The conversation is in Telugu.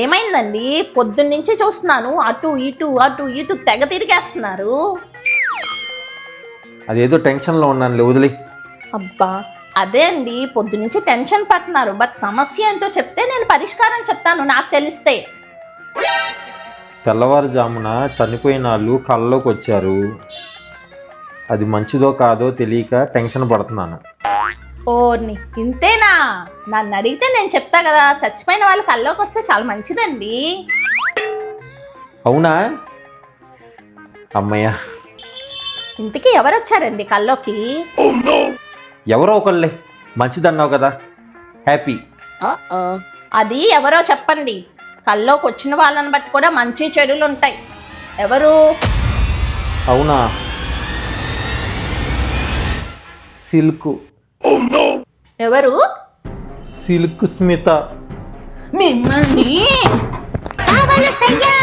ఏమైందండి? పొద్దున్నుంచి చూస్తున్నాను, అటు ఇటు తెగ తిరిగేస్తున్నారు. అదేదో టెన్షన్లో ఉన్నాను, వదిలే. అబ్బా, అదే అండి, పొద్దునుంచి టెన్షన్ పడుతున్నారు. బట్ సమస్య ఏంటో చెప్తే నేను పరిష్కారం చెప్తాను నాకు తెలిస్తే. తెల్లవారుజామున చనిపోయిన వాళ్ళు కళ్ళలోకి వచ్చారు. అది మంచిదో కాదో తెలియక టెన్షన్ పడుతున్నాను. ఓర్ని, ఇంతేనా? నన్ను అడిగితే నేను చెప్తా కదా, చచ్చిపోయిన వాళ్ళు కల్లోకి వస్తే చాలా మంచిదండి. అవునా? అమ్మయ్య. ఇంటికి ఎవరు వచ్చారండి కల్లోకి? ఎవరో ఒకళ్ళే, మంచిదన్నావు కదా, హ్యాపీ. అది ఎవరో చెప్పండి. కల్లోకి వచ్చిన వాళ్ళని బట్టి కూడా మంచి చెడులు ఉంటాయి. ఎవరు? అవునా? సిల్క్. ఎవరు? సిల్క్ స్మిత. మిమ్మల్ని బావలు సయ్యా